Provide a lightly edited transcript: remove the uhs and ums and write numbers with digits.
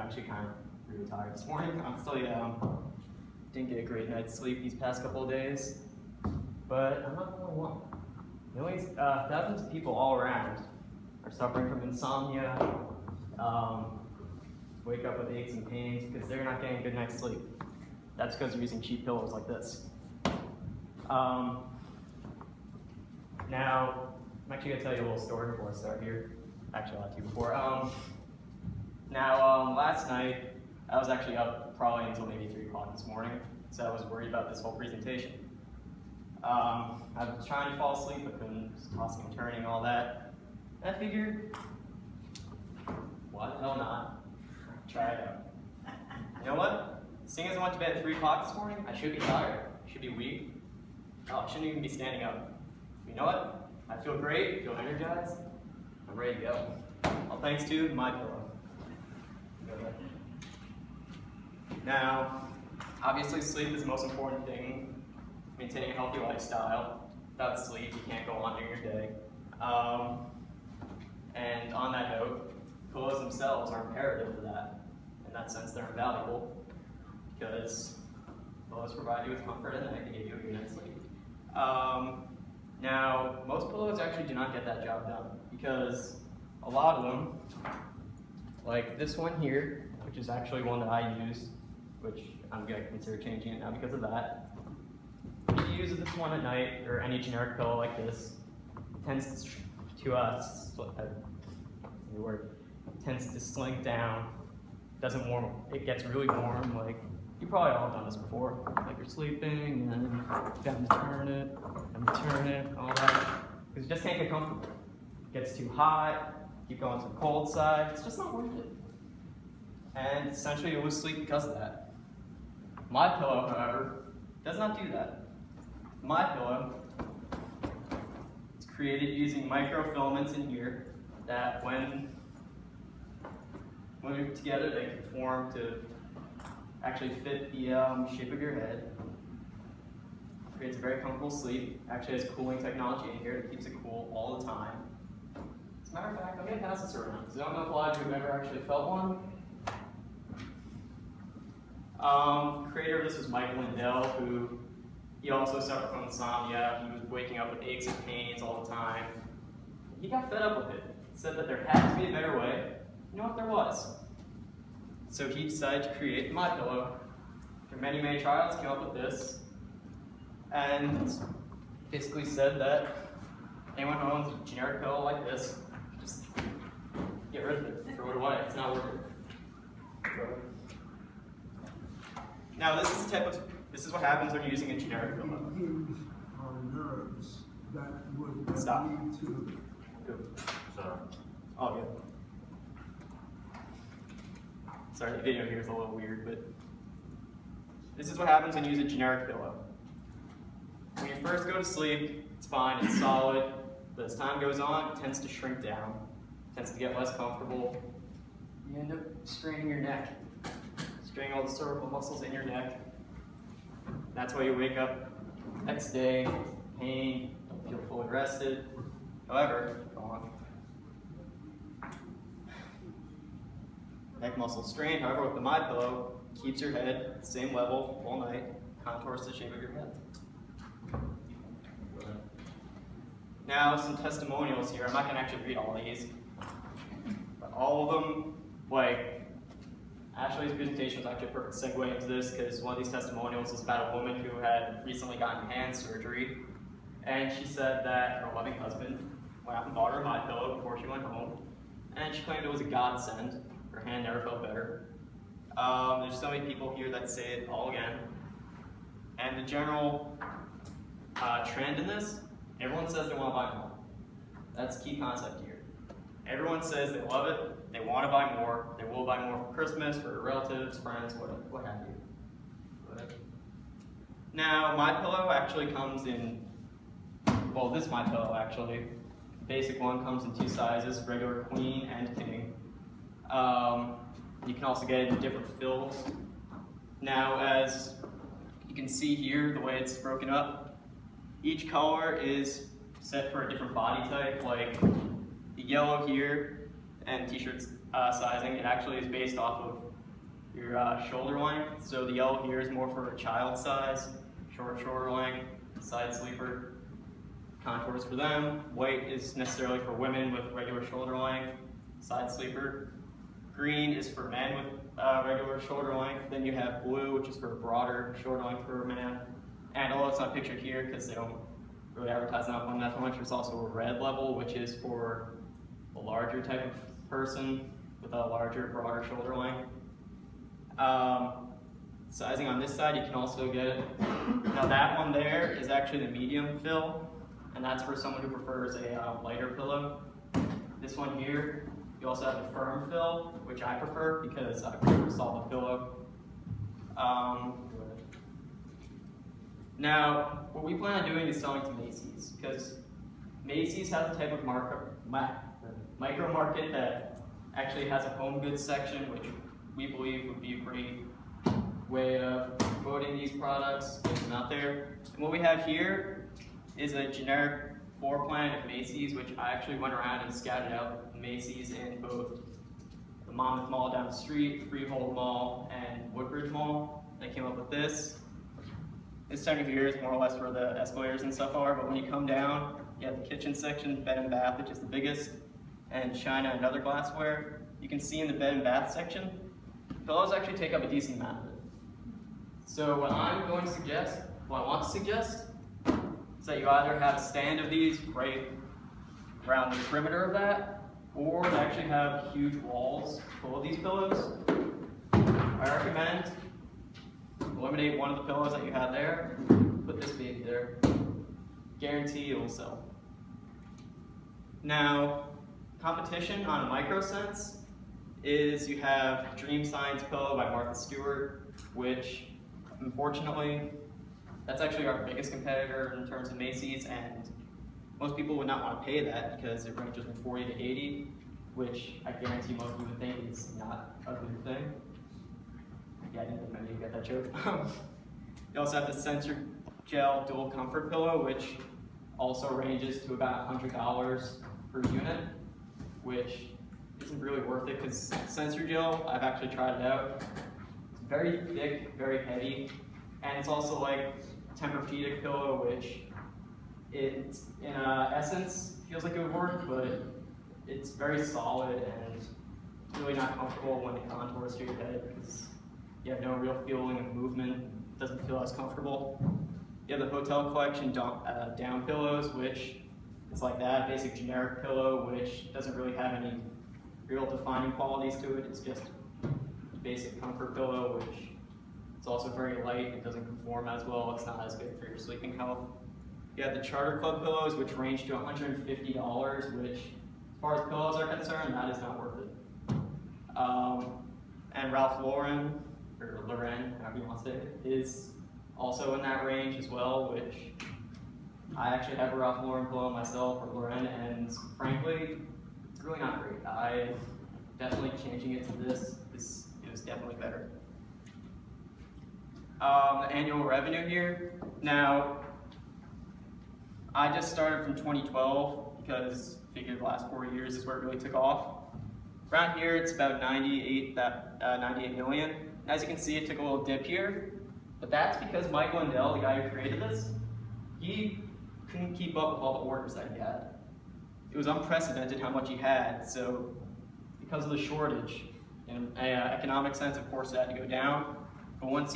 actually kind of really tired this morning. Honestly, didn't get a great night's sleep these past couple of days, but I'm not the only one. Thousands of people all around are suffering from insomnia, wake up with aches and pains because they're not getting a good night's sleep. That's because they're using cheap pillows like this. Now, I'm actually going to tell you a little story before I start here. Actually, I'll tell you before. Last night, I was actually up probably until maybe 3 o'clock this morning, so I was worried about this whole presentation. I was trying to fall asleep, but couldn't, just tossing and turning, all that. And I figured, why the hell not? Try it out. You know what? Seeing as I went to bed at 3 o'clock this morning, I should be tired. I should be weak. Oh, I shouldn't even be standing up. You know what? I feel great, feel energized. I'm ready to go. All thanks to MyPillow. Now, obviously sleep is the most important thing. Maintaining a healthy lifestyle. Without sleep, you can't go on during your day. And on that note, pillows themselves are imperative to that. In that sense, they're invaluable because pillows provide you with comfort and they can give you a good night's sleep. Now, most pillows actually do not get that job done because a lot of them, like this one here, which is actually one that I use, which I'm going to consider changing it now because of that. If you use this one at night, or any generic pillow like this, it tends to slink down, doesn't warm, it gets really warm, like, you probably all done this before, like you're sleeping, and then you have to turn it, all that, because you just can't get comfortable. It gets too hot, keep going to the cold side, it's just not worth it. And essentially you lose sleep because of that. MyPillow, however, does not do that. MyPillow is created using microfilaments in here that when moved together, they can form to actually fit the shape of your head. Creates a very comfortable sleep. Actually has cooling technology in here that keeps it cool all the time. As a matter of fact, I'm going to pass this around because I don't know if a lot of you have ever actually felt one. Creator of this was Mike Lindell, who he also suffered from insomnia. He was waking up with aches and pains all the time. He got fed up with it. He said that there had to be a better way. You know what? There was. So he decided to create MyPillow. After many, many trials, came up with this, and basically said that anyone who owns a generic pillow like this, just get rid of it, throw it away. It's not worth it. Now, this is what happens when you're using a generic pillow. Stop. Good. Sorry. Oh, good. Sorry, the video here is a little weird, but this is what happens when you use a generic pillow. When you first go to sleep, it's fine, it's solid, but as time goes on, it tends to shrink down, it tends to get less comfortable. You end up straining your neck, straining all the cervical muscles in your neck. That's why you wake up next day, pain, don't feel fully rested. However, go on. Neck muscle strain, however, with the MyPillow, keeps your head at the same level all night, contours the shape of your head. Now, some testimonials here. I'm not going to actually read all of these, but all of them, like, Ashley's presentation was actually a perfect segue into this because one of these testimonials is about a woman who had recently gotten hand surgery, and she said that her loving husband went out and bought her a MyPillow before she went home, and she claimed it was a godsend. Her hand never felt better. There's so many people here that say it all again. And the general trend in this, everyone says they want to buy more. That's the key concept here. Everyone says they love it, they want to buy more, they will buy more for Christmas, for relatives, friends, what have you. Now, MyPillow actually comes in, well, this MyPillow actually, the basic one comes in 2 sizes, regular queen and king. You can also get it in different fills. Now, as you can see here, the way it's broken up, each color is set for a different body type, like the yellow here, and t-shirts sizing. It actually is based off of your shoulder length. So the yellow here is more for a child size, short shoulder length, side sleeper, contours for them. White is necessarily for women with regular shoulder length, side sleeper. Green is for men with regular shoulder length. Then you have blue, which is for broader shoulder length for a man. And although it's not pictured here because they don't really advertise that one that much, there's also a red level, which is for a larger type of person with a larger, broader shoulder length. Sizing on this side, you can also get it. Now that one there is actually the medium fill, and that's for someone who prefers a lighter pillow. This one here, you also have the firm fill, which I prefer because I prefer a solid pillow. Now, what we plan on doing is selling to Macy's, because Macy's has a type of micro market that actually has a home goods section, which we believe would be a great way of promoting these products, getting them out there. And what we have here is a generic floor plan of Macy's, which I actually went around and scouted out Macy's in both the Monmouth Mall down the street, Freehold Mall, and Woodbridge Mall. I came up with this. This center here is more or less where the escalators and stuff are, but when you come down, you have the kitchen section, bed and bath, which is the biggest, and china and other glassware. You can see in the bed and bath section, pillows actually take up a decent amount of it. So what I want to suggest is that you either have a stand of these right around the perimeter of that, or actually have huge walls full of these pillows. I recommend eliminate one of the pillows that you have there, put this baby there. Guarantee it will sell. Now, competition on a micro sense is you have Dream Science Pillow by Martha Stewart, which unfortunately, that's actually our biggest competitor in terms of Macy's, and most people would not want to pay that because it ranges from 40 to 80, which I guarantee most people would think is not a good thing. Yeah, I didn't think many of you get that joke. You also have the Sensor Gel Dual Comfort Pillow, which also ranges to about $100 per unit, which isn't really worth it because Sensor Gel, I've actually tried it out. It's very thick, very heavy, and it's also like Tempur-Pedic pillow, which in essence feels like it would work, but it's very solid and it's really not comfortable when it contours to your head because you have no real feeling of movement. It doesn't feel as comfortable. You have the Hotel Collection down pillows, which is like that, basic generic pillow, which doesn't really have any real defining qualities to it. It's just a basic comfort pillow, which is also very light. It doesn't conform as well. It's not as good for your sleeping health. You have the Charter Club pillows, which range to $150, which, as far as pillows are concerned, that is not worth it. And Ralph Lauren, or Lauren, however you want to say it, is also in that range as well, which I actually have a Ralph Lauren pillow myself, or Lauren, and frankly, it's really not great. I definitely changing it to this is definitely better. The annual revenue here. Now, I just started from 2012 because I figured the last 4 years is where it really took off. Around here, it's about 98 million. As you can see, it took a little dip here, but that's because Mike Lindell, the guy who created this, he couldn't keep up with all the orders that he had. It was unprecedented how much he had, so because of the shortage, in an economic sense, of course, it had to go down. But once